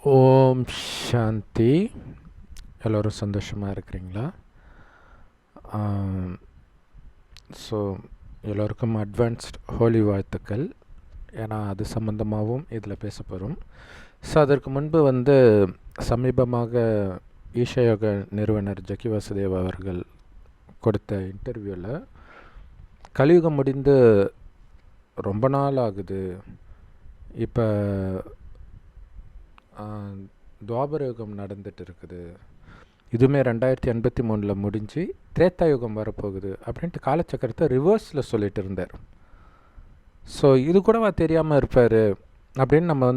ஓம் சாந்தி. எல்லோரும் சந்தோஷமாக இருக்கிறீங்களா? ஸோ எல்லோருக்கும் அட்வான்ஸ்ட் ஹோலி வாழ்த்துக்கள். ஏன்னா அது சம்மந்தமாகவும் இதில் பேச போகிறோம். ஸோ அதற்கு முன்பு சமீபமாக ஈஷயோக நிறுவனர் ஜக்கி வாசுதேவ் அவர்கள் கொடுத்த இன்டர்வியூவில் கலியுகம் முடிந்து ரொம்ப நாள் ஆகுது, இப்போ துவாபர யுகம் நடந்துட்டு இருக்குது, இதுவுமே 2083 முடிஞ்சு திரேத்தா யுகம் வரப்போகுது அப்படின்ட்டு காலச்சக்கரத்தை ரிவர்ஸில் சொல்லிட்டு இருந்தார். ஸோ இது கூடவா தெரியாமல் இருப்பார் அப்படின்னு நம்ம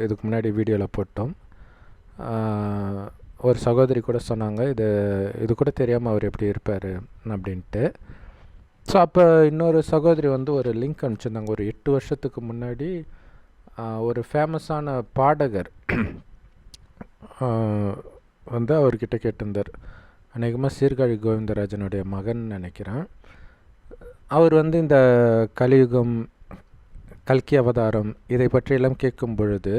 இதுக்கு முன்னாடி வீடியோவில் போட்டோம். ஒரு சகோதரி கூட சொன்னாங்க, இது கூட தெரியாமல் அவர் எப்படி இருப்பார் அப்படின்ட்டு. ஸோ அப்போ இன்னொரு சகோதரி ஒரு லிங்க் அனுப்பிச்சிருந்தாங்க. ஒரு 8 வருஷத்துக்கு முன்னாடி ஒரு ஃபேமஸான பாடகர் அவர்கிட்ட கேட்டிருந்தார். அநேகமாக சீர்காழி கோவிந்தராஜனுடைய மகன் நினைக்கிறேன். அவர் இந்த கலியுகம், கல்கி அவதாரம் இதை பற்றியெல்லாம் கேட்கும் பொழுது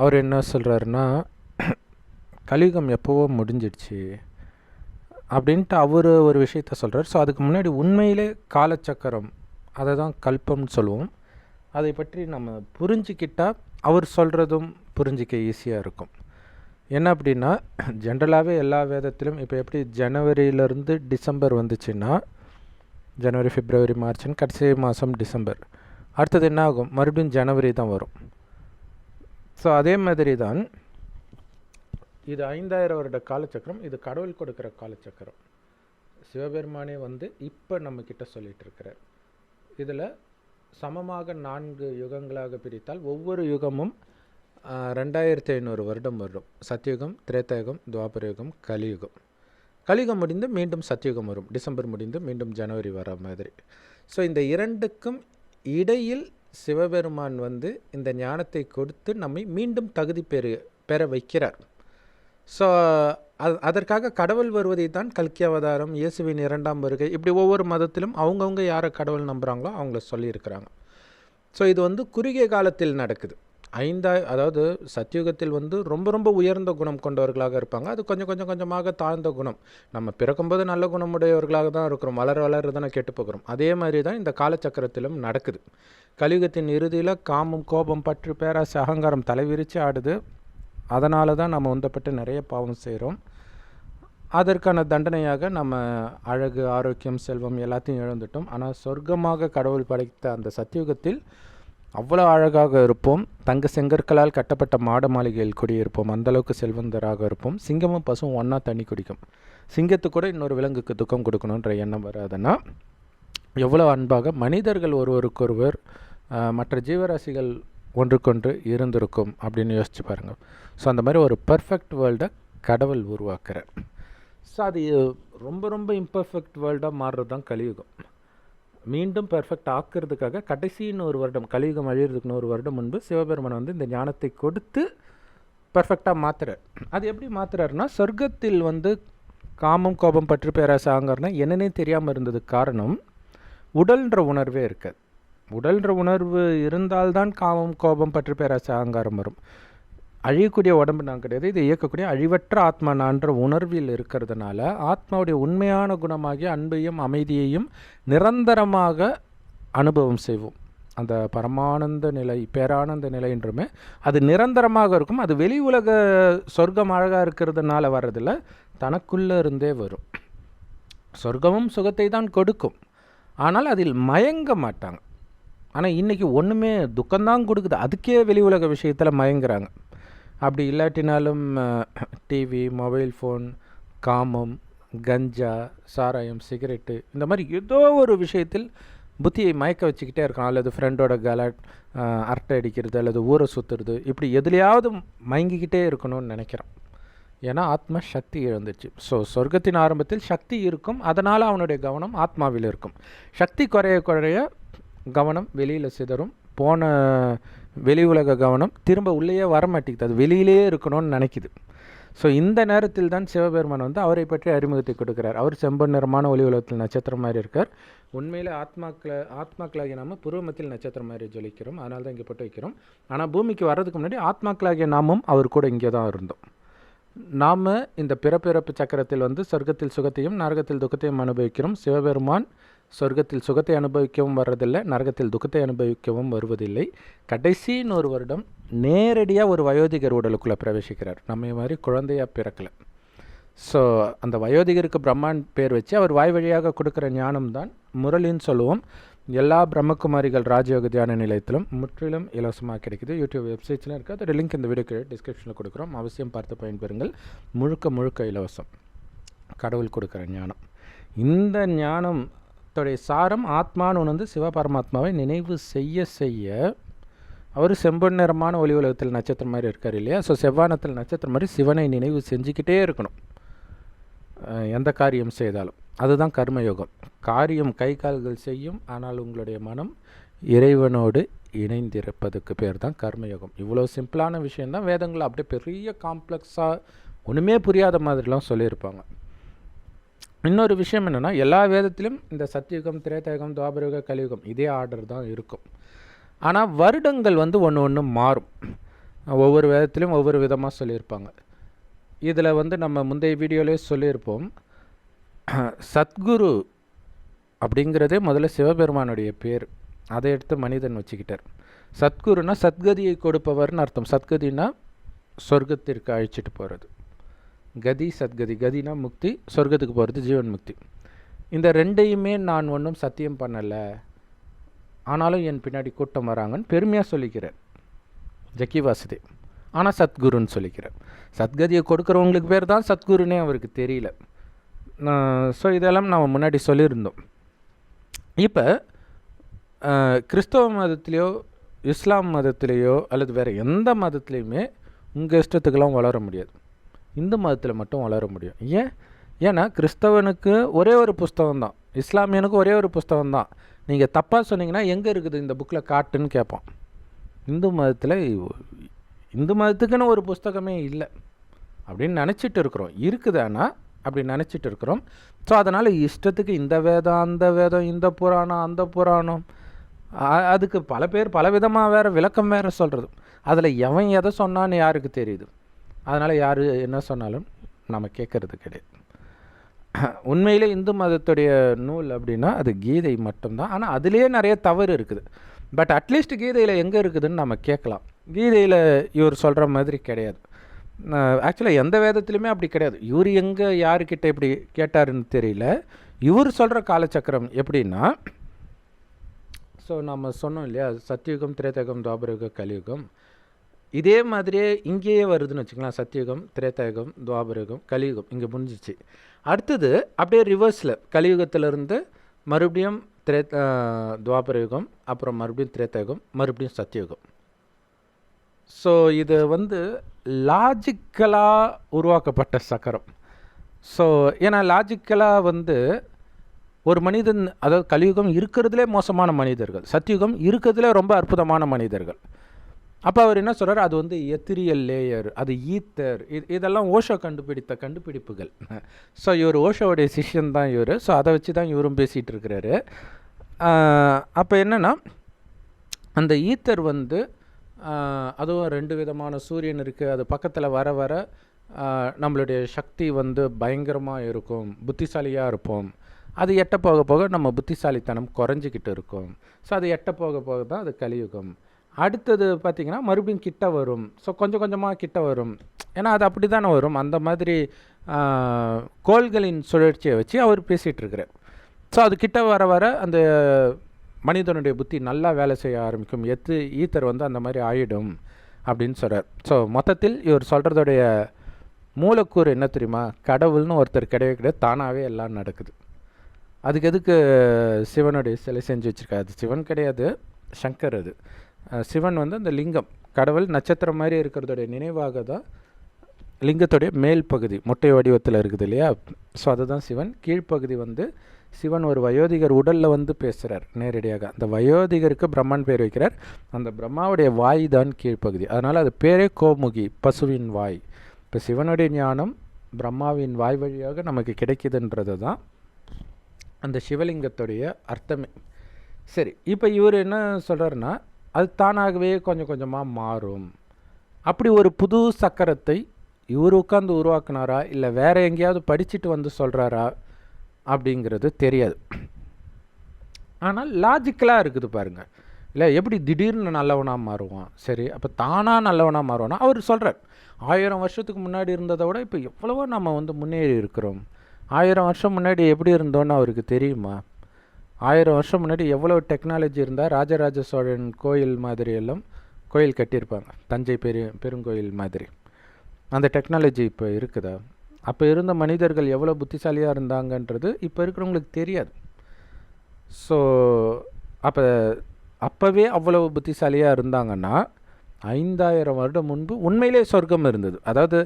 அவர் என்ன சொல்கிறாருன்னா, கலியுகம் எப்போவோ முடிஞ்சிடுச்சு அப்படின்ட்டு அவர் ஒரு விஷயத்த சொல்கிறார். ஸோ அதுக்கு முன்னாடி உண்மையிலே காலச்சக்கரம், அதை தான் கல்பம்னு சொல்லுவோம். அதை பற்றி நம்ம புரிஞ்சிக்கிட்டால் அவர் சொல்கிறதும் புரிஞ்சிக்க ஈஸியாக இருக்கும். என்ன அப்படின்னா, ஜென்ரலாகவே எல்லா வேதத்திலும் இப்போ எப்படி ஜனவரியிலேருந்து டிசம்பர் வந்துச்சுன்னா, ஜனவரி, பிப்ரவரி, மார்ச்னு கடைசி மாதம் டிசம்பர், அடுத்தது என்ன ஆகும், மறுபடியும் ஜனவரி தான் வரும். ஸோ அதே மாதிரி தான் இது 5000 வருட காலச்சக்கரம். இது கடவுள் கொடுக்குற காலச்சக்கரம். சிவபெருமானே இப்போ நம்மக்கிட்ட சொல்லிகிட்டு இருக்கிறார். இதில் சமமாக 4 யுகங்களாக பிரித்தால் ஒவ்வொரு யுகமும் 2500 வருடம் வரும். சத்யுகம், திரேதாயுகம், துவாபர யுகம், கலியுகம். கலியுகம் முடிந்து மீண்டும் சத்யுகம் வரும். டிசம்பர் முடிந்து மீண்டும் ஜனவரி வர மாதிரி. ஸோ இந்த இரண்டுக்கும் இடையில் சிவபெருமான் இந்த ஞானத்தை கொடுத்து நம்மை மீண்டும் தகுதி பெற வைக்கிறார். ஸோ அதற்காக கடவுள் வருவதை தான் கல்கி அவதாரம், இயேசுவின் 2ஆம் வருகை, இப்படி ஒவ்வொரு மதத்திலும் அவங்கவுங்க யாரை கடவுள் நம்புகிறாங்களோ அவங்கள சொல்லியிருக்கிறாங்க. ஸோ இது குறுகிய காலத்தில் நடக்குது. அதாவது சத்யுகத்தில் ரொம்ப ரொம்ப உயர்ந்த குணம் கொண்டவர்களாக இருப்பாங்க. அது கொஞ்சம் கொஞ்சம் கொஞ்சமாக தாழ்ந்த குணம். நம்ம பிறக்கும்போது நல்ல குணமுடையவர்களாக தான் இருக்கிறோம், வளர தானே கெட்டு போகிறோம். அதே மாதிரி தான் இந்த காலச்சக்கரத்திலும் நடக்குது. கலியுகத்தின் இறுதியில் காமம், கோபம், பற்று, பேராசை, அகங்காரம் தலைவிரிச்சு ஆடுது. அதனால தான் நம்ம உந்தப்பட்டு நிறைய பாவம் செய்கிறோம். அதற்கான தண்டனையாக நம்ம அழகு, ஆரோக்கியம், செல்வம் எல்லாத்தையும் இழந்துட்டோம். ஆனால் சொர்க்கமாக கடவுள் படைத்த அந்த சத்தியுகத்தில் அவ்வளோ அழகாக இருப்போம். தங்க செங்கற்களால் கட்டப்பட்ட மாட மாளிகையில் குடியிருப்போம். அந்தளவுக்கு செல்வந்தராக இருப்போம். சிங்கமும் பசுவும் ஒன்றா தண்ணி குடிக்கும். சிங்கத்துக்கு கூட இன்னொரு விலங்குக்கு துக்கம் கொடுக்கணுன்ற எண்ணம் வராதுன்னா எவ்வளோ அன்பாக மனிதர்கள் ஒருவருக்கொருவர், மற்ற ஜீவராசிகள் ஒன்றுக்கொன்று இருந்திருக்கும் அப்படின்னு யோசிச்சு பாருங்கள். ஸோ அந்த மாதிரி ஒரு பர்ஃபெக்ட் வேர்ல்டை கடவுள் உருவாக்குறார். ஸோ அது ரொம்ப ரொம்ப இம்பர்ஃபெக்ட் வேர்ல்டாக மாறுறது தான் கலியுகம். மீண்டும் பெர்ஃபெக்ட் ஆக்கிறதுக்காக கடைசின்னு ஒரு வருடம், கலியுகம் அழியிறதுக்குன்னு ஒரு வருடம் முன்பு சிவபெருமன் இந்த ஞானத்தை கொடுத்து பர்ஃபெக்டாக மாற்றுறார். அது எப்படி மாற்றுறாருன்னா, சொர்க்கத்தில் காமம், கோபம், பற்று, பேராசை, அகங்காரம்னா என்னன்னே தெரியாமல் இருந்ததுக்கு காரணம் உடல்ன்ற உணர்வே இருக்காது. உடல்ன்ற உணர்வு இருந்தால்தான் காமம், கோபம், பற்று, பேராசை, அகங்காரம் வரும். அழியக்கூடிய உடம்பு நான் கிடையாது, இதை இயக்கக்கூடிய அழிவற்ற ஆத்மா நான்ற உணர்வில் இருக்கிறதுனால ஆத்மாவுடைய உண்மையான குணமாகிய அன்பையும் அமைதியையும் நிரந்தரமாக அனுபவம் செய்வோம். அந்த பரமானந்த நிலை, பேரானந்த நிலை என்றுமே அது நிரந்தரமாக இருக்கும். அது வெளி உலக சொர்க்கம் அழகாக இருக்கிறதுனால வர்றதில்ல, தனக்குள்ளே இருந்தே வரும். சொர்க்கமும் சுகத்தை தான் கொடுக்கும், ஆனால் அதில் மயங்க மாட்டாங்க. ஆனால் இன்றைக்கி ஒன்றுமே துக்கம்தான் கொடுக்குது, அதுக்கே வெளி உலக விஷயத்தில் மயங்குறாங்க. அப்படி இல்லாட்டினாலும் டிவி, மொபைல் ஃபோன், காமம், கஞ்சா, சாராயம், சிகரெட்டு, இந்த மாதிரி ஏதோ ஒரு விஷயத்தில் புத்தியை மயக்க வச்சுக்கிட்டே இருக்கான். அல்லது ஃப்ரெண்டோட அரட்டை அடிக்கிறது, அல்லது ஊரை சுற்றுறது, இப்படி எதுலையாவது மயங்கிக்கிட்டே இருக்கணும்னு நினைக்கிறான். ஏன்னா ஆத்மா சக்தி இழந்துச்சு. ஸோ சொர்க்கத்தின் ஆரம்பத்தில் சக்தி இருக்கும், அதனால் அவனுடைய கவனம் ஆத்மாவில் இருக்கும். சக்தி குறைய குறைய கவனம் வெளியில் சிதறும். வெளி உலக கவனம் திரும்ப உள்ளேயே வரமாட்டேங்குது, அது வெளியிலேயே இருக்கணும்னு நினைக்குது. ஸோ இந்த நேரத்தில் தான் சிவபெருமான் வந்து அவரை பற்றி அறிமுகத்தை கொடுக்குறார். அவர் செம்பொன் நிறமான ஒளி உலகத்தில் நட்சத்திரம் மாதிரி இருக்கார். உண்மையில் ஆத்மாக்களாகிய நாம பூர்வமத்தில் நட்சத்திரம் மாதிரி ஜொலிக்கிறோம், அதனால தான் இங்கே போட்டு வைக்கிறோம். ஆனால் பூமிக்கு வர்றதுக்கு முன்னாடி ஆத்மாக்களாகிய நாமும் அவர் கூட இங்கே தான் இருந்தோம். நாம் இந்த பிறப்பிறப்பு சக்கரத்தில் வந்து சொர்க்கத்தில் சுகத்தையும் நரகத்தில் துக்கத்தையும் அனுபவிக்கிறோம். சிவபெருமான் சொர்க்கத்தில் சுகத்தை அனுபவிக்கவும் வர்றதில்லை, நரகத்தில் துக்கத்தை அனுபவிக்கவும் வருவதில்லை. கடைசி 100 வருடம் நேரடியாக ஒரு வயோதிகர் உடலுக்குள்ளே பிரவேசிக்கிறார். நம்ம மாதிரி குழந்தையாக பிறக்கலை. ஸோ அந்த வயோதிகருக்கு பிரம்மான் பேர் வச்சு அவர் வாய் வழியாக கொடுக்குற ஞானம் தான் முரளின்னு சொல்லுவோம். எல்லா பிரம்மகுமாரிகள் ராஜயோக தியான நிலையத்திலும் முற்றிலும் இலவசமாக கிடைக்குது. யூடியூப் வெப்சைட்ஸ்லாம் இருக்குது. அதோட லிங்க் இந்த வீடியோ கீழே டிஸ்கிரிப்ஷனில் கொடுக்குறோம். அவசியம் பார்த்து பயன்பெறுங்கள். முழுக்க இலவசம். கடவுள் கொடுக்குற ஞானம். இந்த ஞானத்தோடைய சாரம் ஆத்மான்னு வந்து சிவபரமாத்மாவை நினைவு செய்ய அவர் செம்பொன் நிறமான ஒளி உலகத்தில் நட்சத்திரம் மாதிரி இருக்கார் இல்லையா? ஸோ செவ்வானத்தில் நட்சத்திரம் மாதிரி சிவனை நினைவு செஞ்சுக்கிட்டே இருக்கணும் எந்த காரியம் செய்தாலும். அதுதான் கர்மயோகம். காரியம் கை கால்கள் செய்யும், ஆனால் உங்களுடைய மனம் இறைவனோடு இணைந்திருப்பதுக்கு பேர் தான் கர்மயோகம். இவ்வளோ சிம்பிளான விஷயந்தான் வேதங்கள் அப்படியே பெரிய காம்ப்ளெக்ஸாக ஒன்றுமே புரியாத மாதிரிலாம் சொல்லியிருப்பாங்க. இன்னொரு விஷயம் என்னென்னா, எல்லா வேதத்திலும் இந்த சத்தியுகம், திரேதாயுகம், துவாபரயுகம், கலியுகம் இதே ஆர்டர் தான் இருக்கும். ஆனால் வருடங்கள் வந்து ஒன்று மாறும். ஒவ்வொரு வேதத்திலும் ஒவ்வொரு விதமாக சொல்லியிருப்பாங்க. இதில் வந்து நம்ம முந்தைய வீடியோவிலே சொல்லியிருப்போம், சத்குரு அப்படிங்கிறதே முதல்ல சிவபெருமானுடைய பேர். அதை எடுத்து மனிதன் வச்சுக்கிட்டார். சத்குருனா சத்கதியை கொடுப்பவர்னு அர்த்தம். சத்கதினா சொர்க்கத்திற்கு அழைச்சிட்டு போகிறது. கதி சத்கதி. கதினா முக்தி, சொர்க்கத்துக்கு போகிறது ஜீவன் முக்தி. இந்த ரெண்டையுமே நான் ஒன்றும் சத்தியம் பண்ணலை, ஆனாலும் என் பின்னாடி கூட்டம் வராங்கன்னு பெருமையாக சொல்லிக்கிறார் ஜக்கி வாசுதேவ். ஆனால் சத்குருன்னு சொல்லிக்கிறார். சத்கதியை கொடுக்குறவங்களுக்கு பேர் தான் சத்குருன்னே அவருக்கு தெரியல. ஸோ இதெல்லாம் நாம் முன்னாடி சொல்லியிருந்தோம். இப்போ கிறிஸ்தவ மதத்துலேயோ இஸ்லாம் மதத்துலேயோ அல்லது வேறு எந்த மதத்துலேயுமே உங்கள் இஷ்டத்துக்கெல்லாம் வளர முடியாது. இந்து மதத்தில் மட்டும் வளர முடியும். ஏன்னா கிறிஸ்தவனுக்கு ஒரே ஒரு புஸ்தகம் தான், இஸ்லாமியனுக்கு ஒரே ஒரு புஸ்தகம் தான். நீங்கள் தப்பாக சொன்னீங்கன்னா எங்கே இருக்குது இந்த புக்கில் காட்டுன்னு கேட்பான். இந்து மதத்துக்குன்னு ஒரு புஸ்தகமே இல்லை அப்படின்னு நினச்சிட்டு இருக்கிறோம். இருக்குதானா அப்படி நினச்சிட்டு இருக்கிறோம். ஸோ அதனால் இஷ்டத்துக்கு இந்த வேதம் அந்த வேதம், இந்த புராணம் அந்த புராணம், அதுக்கு பல பேர் பல விதமாக வேறு விளக்கம் வேறு சொல்கிறது. அதில் எவன் எதை சொன்னான்னு யாருக்கு தெரியுது? அதனால் யார் என்ன சொன்னாலும் நம்ம கேட்குறது கிடையாது. உண்மையிலே இந்து மதத்துடைய நூல் அப்படின்னா அது கீதை மட்டும்தான். ஆனால் அதுலேயே நிறைய தவறு இருக்குது. பட் அட்லீஸ்ட் கீதையில் எங்கே இருக்குதுன்னு நம்ம கேட்கலாம். கீதையில் இவர் சொல்கிற மாதிரி கிடையாது. ஆக்சுவலாக எந்த வேதத்துலையுமே அப்படி கிடையாது. இவர் எங்கே யாருக்கிட்ட இப்படி கேட்டாருன்னு தெரியல. இவர் சொல்கிற காலச்சக்கரம் எப்படின்னா, ஸோ நம்ம சொன்னோம் இல்லையா, சத்தியுகம், திரேதாயுகம், துவாபரயுகம், கலியுகம். இதே மாதிரியே இங்கேயே வருதுன்னு வச்சுக்கலாம். சத்தியுகம், திரேதாயுகம், துவாபரயுகம், கலியுகம் இங்கே முடிஞ்சிச்சு. அடுத்தது அப்படியே ரிவர்ஸில் கலியுகத்திலிருந்து மறுபடியும் துவாபரயுகம், அப்புறம் மறுபடியும் திரேதாயுகம், மறுபடியும் சத்தியுகம். ஸோ இது வந்து லாஜிக்கலாக உருவாக்கப்பட்ட சக்கரம். ஸோ ஏன்னா லாஜிக்கலாக வந்து ஒரு மனிதன், அதாவது கலியுகம் இருக்கிறதுலே மோசமான மனிதர்கள், சத்தியுகம் இருக்கிறதுலே ரொம்ப அற்புதமான மனிதர்கள். அப்போ அவர் என்ன சொல்கிறார், அது வந்து எத்திரியல் லேயர், அது ஈத்தர், இதெல்லாம் ஓஷோ கண்டுபிடித்த கண்டுபிடிப்புகள். ஸோ இவர் ஓஷோவுடைய சிஷ்யன் தான் இவர். ஸோ அதை வச்சு தான் இவரும் பேசிகிட்டு இருக்கிறாரு. அப்போ என்னென்னா, அந்த ஈத்தர் வந்து அதுவும் 2 விதமான சூரியன் இருக்குது. அது பக்கத்தில் வர வர நம்மளுடைய சக்தி வந்து பயங்கரமாக இருக்கும், புத்திசாலியாக இருப்போம். அது எட்ட போக போக நம்ம புத்திசாலித்தனம் குறைஞ்சிக்கிட்டு இருக்கும். ஸோ அது எட்ட போக போக தான் அது கலியுகம். அடுத்தது பார்த்திங்கன்னா மறுபடியும் கிட்ட வரும். ஸோ கொஞ்சம் கொஞ்சமாக கிட்ட வரும். ஏன்னா அது அப்படி தானே வரும். அந்த மாதிரி கோள்களின் சுழற்சியை வச்சு அவர் பேசிகிட்டு இருக்கிறார். ஸோ அது கிட்ட வர வர அந்த மனிதனுடைய புத்தி நல்லா வேலை செய்ய ஆரம்பிக்கும். ஈத்தர் வந்து அந்த மாதிரி ஆகிடும் அப்படின்னு சொல்கிறார். ஸோ மொத்தத்தில் இவர் சொல்கிறதுடைய மூலக்கூறு என்ன தெரியுமா, கடவுள்னு ஒருத்தர் கிடையவே கிடையாது, தானாகவே எல்லாம் நடக்குது. அதுக்கு எதுக்கு சிவனுடைய சிலை செஞ்சு வச்சுருக்காரு? அது சிவன் கிடையாது, சங்கர். அது சிவன் வந்து அந்த லிங்கம், கடவுள் நட்சத்திரம் மாதிரி இருக்கிறதோடைய நினைவாக தான் லிங்கத்துடைய மேல் பகுதி முட்டை வடிவத்தில் இருக்குது இல்லையா? ஸோ அதுதான் சிவன். கீழ்ப்பகுதி வந்து சிவன் ஒரு வயோதிகர் உடலில் வந்து பேசுகிறார் நேரடியாக. அந்த வயோதிகருக்கு பிரம்மன் பேர் வைக்கிறார். அந்த பிரம்மாவுடைய வாய் தான் கீழ்ப்பகுதி. அதனால் அது பேரே கோமுகி, பசுவின் வாய். இப்போ சிவனுடைய ஞானம் பிரம்மாவின் வாய் வழியாக நமக்கு கிடைக்குதுன்றது தான் அந்த சிவலிங்கத்துடைய அர்த்தமே. சரி, இப்போ இவர் என்ன சொல்கிறாருன்னா, அது தானாகவே கொஞ்சம் கொஞ்சமாக மாறும். அப்படி ஒரு புது சக்கரத்தை இவர் உட்காந்து உருவாக்குனாரா இல்லை வேறு எங்கேயாவது படிச்சுட்டு வந்து சொல்கிறாரா அப்படிங்கிறது தெரியாது. ஆனால் லாஜிக்கலாக இருக்குது பாருங்கள். இல்லை எப்படி திடீர்னு நல்லவனாக மாறுவான்? சரி, அப்போ தானாக நல்லவனாக மாறுவானா? அவர் சொல்கிறார் 1000 வருஷத்துக்கு முன்னாடி இருந்ததை விட இப்போ எவ்வளவோ நம்ம வந்து முன்னேறி இருக்கிறோம். 1000 வருஷம் முன்னாடி எப்படி இருந்தோன்னு அவருக்கு தெரியுமா? 1000 வருஷம் முன்னாடி எவ்வளோ டெக்னாலஜி இருந்தால் ராஜராஜ சோழன் கோயில் மாதிரி எல்லாம் கோயில் கட்டியிருப்பாங்க, தஞ்சை பெருங்கோயில் மாதிரி. அந்த டெக்னாலஜி இப்போ இருக்குதா? அப்போ இருந்த மனிதர்கள் எவ்வளோ புத்திசாலியாக இருந்தாங்கன்றது இப்போ இருக்கிறவங்களுக்கு தெரியாது. ஸோ அப்போவே அவ்வளோ புத்திசாலியாக இருந்தாங்கன்னா 5000 வருடம் முன்பு உண்மையிலே சொர்க்கம் இருந்தது. அதாவது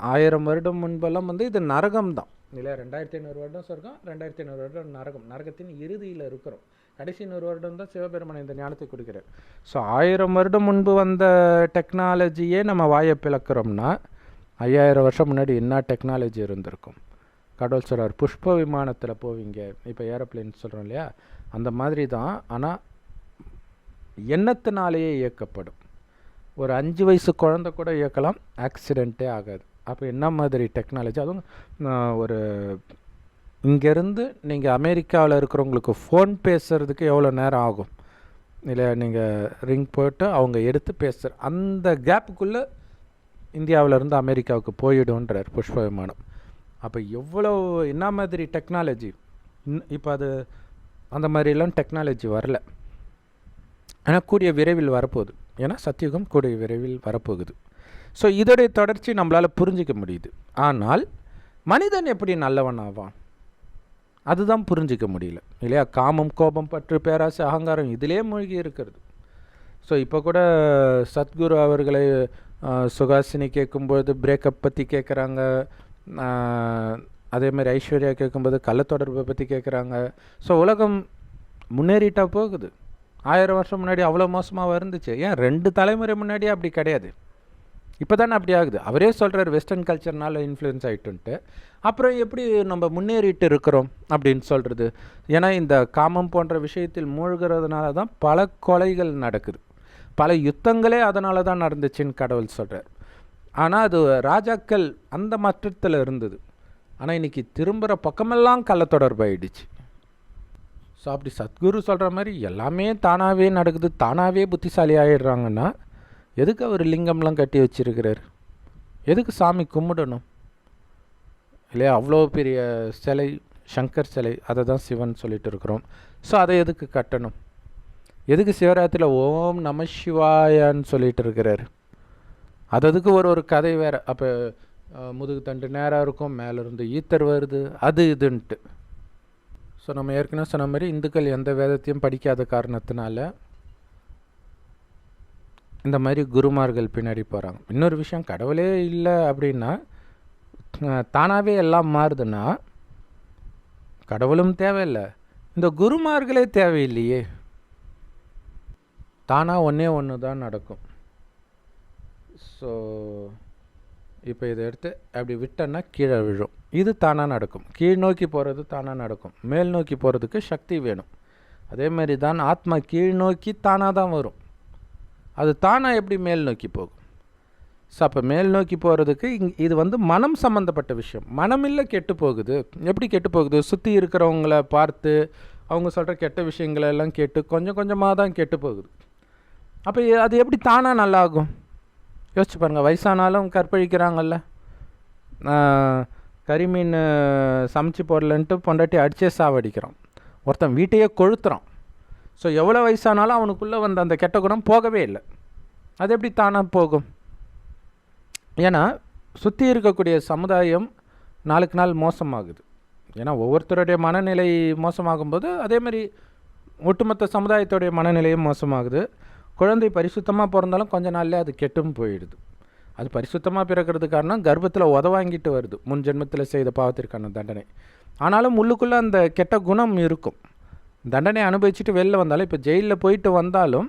1000 வருடம் முன்பெல்லாம் வந்து இது நரகம் தான் இல்லை. 2500 வருடம் சொர்க்கம், 2500 வருடம் நரகம். நரகத்தின் இறுதியில் இருக்கிறோம். கடைசி 100 வருடம் தான் சிவபெருமான் இந்த ஞானத்தை கொடுக்குறார். ஸோ 1000 வருடம் முன்பு வந்த டெக்னாலஜியே நம்ம வாயை பிளக்கிறோம்னா 5000 வருஷம் முன்னாடி என்ன டெக்னாலஜி இருந்திருக்கும்? கடவுள் சொல்கிறார், புஷ்ப விமானத்தில் போவீங்க. இப்போ ஏரோப்ளேன் சொல்கிறோம் இல்லையா, அந்த மாதிரி தான். ஆனால் எண்ணத்தினாலேயே இயக்கப்படும். ஒரு 5 வயசு குழந்தை கூட இயக்கலாம், ஆக்சிடெண்ட்டே ஆகாது. அப்போ என்ன மாதிரி டெக்னாலஜி? அதுவும் ஒரு இங்கேருந்து நீங்கள் அமெரிக்காவில் இருக்கிறவங்களுக்கு ஃபோன் பேசுகிறதுக்கு எவ்வளோ நேரம் ஆகும் இல்லை, நீங்கள் ரிங் போட்டு அவங்க எடுத்து பேசுகிற அந்த கேப்புக்குள்ளே இந்தியாவிலேருந்து அமெரிக்காவுக்கு போயிடும்ன்றார் புஷ்ப விமானம். அப்போ எவ்வளோ என்ன மாதிரி டெக்னாலஜி? இப்போ அது அந்த மாதிரிலாம் டெக்னாலஜி வரல, ஆனால் கூடிய விரைவில் வரப்போகுது. ஏன்னா சத்தியுகம் கூடிய விரைவில் வரப்போகுது. ஸோ இதோடைய தொடர்ச்சி நம்மளால் புரிஞ்சிக்க முடியுது. ஆனால் மனிதன் எப்படி நல்லவன் ஆவான்? அதுதான் புரிஞ்சிக்க முடியல இல்லையா? காமம், கோபம், பற்று, பேராசை, அகங்காரம் இதிலே மூழ்கி இருக்கிறது. ஸோ இப்போ கூட சத்குரு அவர்களை சுகாசினி கேட்கும்போது பிரேக்கப் பற்றி கேட்குறாங்க. அதே மாதிரி ஐஸ்வர்யா கேட்கும்போது கள்ளத்தொடர்பை பற்றி கேட்குறாங்க. ஸோ உலகம் முன்னேறிட்டா போகுது. 1000 வருஷம் முன்னாடி அவ்வளோ மோசமாக இருந்துச்சு. ஏன் 2 தலைமுறை முன்னாடியே அப்படி கிடையாது, இப்போ தானே அப்படி ஆகுது. அவரே சொல்கிறார் வெஸ்டர்ன் கல்ச்சர்னால் இன்ஃப்ளூயன்ஸ் ஆகிட்டுன்ட்டு. அப்புறம் எப்படி நம்ம முன்னேறிட்டு இருக்கிறோம் அப்படின்னு சொல்கிறது? ஏன்னா இந்த காமம் போன்ற விஷயத்தில் மூழ்கிறதுனால தான் பல கொலைகள் நடக்குது, பல யுத்தங்களே அதனால தான் நடந்துச்சுன்னு கடவுள் சொல்கிறார். ஆனால் அது ராஜாக்கள் அந்த மட்டத்தில் இருந்தது. ஆனால் இன்றைக்கி திரும்புகிற பக்கமெல்லாம் கள்ளத்தொடர்பு ஆயிடுச்சு. ஸோ அப்படி சத்குரு சொல்கிற மாதிரி எல்லாமே தானாகவே நடக்குது, தானாகவே புத்திசாலி ஆகிடுறாங்கன்னா எதுக்கு அவர் லிங்கம்லாம் கட்டி வச்சிருக்கிறார்? எதுக்கு சாமி கும்பிடணும் இல்லையா? அவ்வளோ பெரிய சிலை, சங்கர் சிலை, அதை தான் சிவன் சொல்லிட்டு இருக்கிறோம். ஸோ அதை எதுக்கு கட்டணும்? எதுக்கு சிவராத்திரியில் ஓம் நம சிவாயான்னு சொல்லிட்டு இருக்கிறார்? அதுக்கு ஒரு கதை வேறு. அப்போ முதுகு தண்டு நேராக இருக்கும், மேலேருந்து ஈத்தர் வருது, அது இதுன்ட்டு. ஸோ நம்ம ஏற்கனவே சொன்ன மாதிரி இந்துக்கள் எந்த வேதத்தையும் படிக்காத காரணத்தினால இந்த மாதிரி குருமார்கள் பின்னாடி போகிறாங்க. இன்னொரு விஷயம், கடவுளே இல்லை அப்படின்னா தானாகவே எல்லாம் மாறுதுன்னா கடவுளும் தேவையில்லை, இந்த குருமார்களே தேவையில்லையே. தானாக ஒன்று தான் நடக்கும். ஸோ இப்போ இதை எடுத்து அப்படி விட்டோன்னா கீழே விழும். இது தானாக நடக்கும். கீழ் நோக்கி போகிறது தானாக நடக்கும். மேல் நோக்கி போகிறதுக்கு சக்தி வேணும். அதே மாதிரி தான் ஆத்மா கீழ் நோக்கி தானாக தான் வரும். அது தானாக எப்படி மேல் நோக்கி போகும்? ஸோ அப்போ மேல் நோக்கி போகிறதுக்கு இது வந்து மனம் சம்மந்தப்பட்ட விஷயம். மனமில்லை கெட்டு போகுது. எப்படி கெட்டு போகுது? சுற்றி இருக்கிறவங்கள பார்த்து அவங்க சொல்கிற கெட்ட விஷயங்களெல்லாம் கேட்டு கொஞ்சம் கொஞ்சமாக தான் கெட்டு போகுது. அப்போ அது எப்படி தானாக நல்லாகும்? யோசிச்சு பாருங்கள். வயசானாலும் கற்பழிக்கிறாங்கல்ல, கறிமீன் சமைச்சு போடலன்ட்டு பொண்டாட்டி அடிச்சே சாவடிக்கிறான், ஒருத்தன் வீட்டையே கொளுத்துறான். ஸோ எவ்வளோ வயசானாலும் அவனுக்குள்ளே வந்த அந்த கெட்ட குணம் போகவே இல்லை. அது எப்படி தானாக போகும்? ஏன்னா சுற்றி இருக்கக்கூடிய சமுதாயம் நாளுக்கு நாள் மோசமாகுது. ஏன்னா ஒவ்வொருத்தருடைய மனநிலை மோசமாகும்போது அதே மாதிரி ஒட்டுமொத்த சமுதாயத்துடைய மனநிலையும் மோசமாகுது. குழந்தை பரிசுத்தமாக பிறந்தாலும் கொஞ்ச நாள்லேயே அது கெட்டும் போயிடுது. அது பரிசுத்தமாக பிறக்கிறது காரணம் கர்ப்பத்தில் உதவாங்கிட்டு வருது, முன் ஜென்மத்தில் செய்த பாவத்திற்கான தண்டனை. ஆனாலும் உள்ளுக்குள்ளே அந்த கெட்ட குணம் இருக்கும். தண்டனை அனுபவிச்சுட்டு வெளில வந்தாலும், இப்போ ஜெயிலில் போயிட்டு வந்தாலும்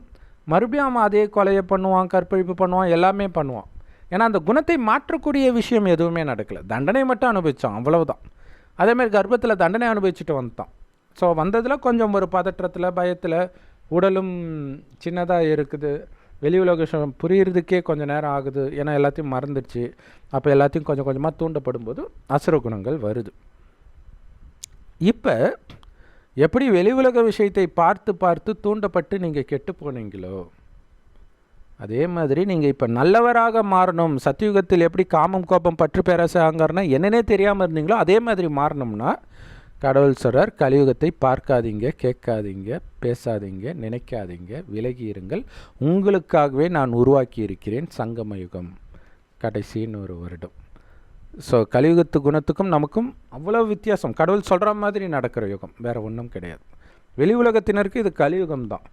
மறுபடியும் அவன் அதே கொலையை பண்ணுவான், கற்பழிப்பு பண்ணுவான், எல்லாமே பண்ணுவான். ஏன்னா அந்த குணத்தை மாற்றக்கூடிய விஷயம் எதுவுமே நடக்கலை, தண்டனை மட்டும் அனுபவித்தோம், அவ்வளவுதான். அதேமாதிரி கர்ப்பத்தில் தண்டனை அனுபவிச்சுட்டு வந்துட்டான். ஸோ வந்ததில் கொஞ்சம் ஒரு பதற்றத்தில் பயத்தில், உடலும் சின்னதாக இருக்குது, வெளி உலக விஷயம் புரியுறதுக்கே கொஞ்சம் நேரம் ஆகுது, ஏன்னா எல்லாத்தையும் மறந்துடுச்சு. அப்போ எல்லாத்தையும் கொஞ்சம் கொஞ்சமாக தூண்டப்படும் போது அசுர குணங்கள் வருது. இப்போ எப்படி வெளி உலக விஷயத்தை பார்த்து பார்த்து தூண்டப்பட்டு நீங்கள் கெட்டு போனீங்களோ, அதே மாதிரி நீங்கள் இப்போ நல்லவராக மாறணும். சத்தியுகத்தில் எப்படி காமம் கோபம் பற்று பேராசை அகங்காரம்னா என்னன்னே தெரியாமல் இருந்தீங்களோ அதே மாதிரி மாறணும்னா கடவுள் சொல்கிறார், கலியுகத்தை பார்க்காதீங்க, கேட்காதீங்க, பேசாதீங்க, நினைக்காதீங்க, விலகி இருங்கள். உங்களுக்காகவே நான் உருவாக்கி இருக்கிறேன் சங்கம யுகம், கடைசின்னு ஒரு வருடம். ஸோ கலியுகத்து குணத்துக்கும் நமக்கும் அவ்வளோ வித்தியாசம். கடவுள் சொல்கிற மாதிரி நடக்கிற யுகம், வேறு ஒன்றும் கிடையாது. வெளி உலகத்தினருக்கு இது கலியுகம் தான்.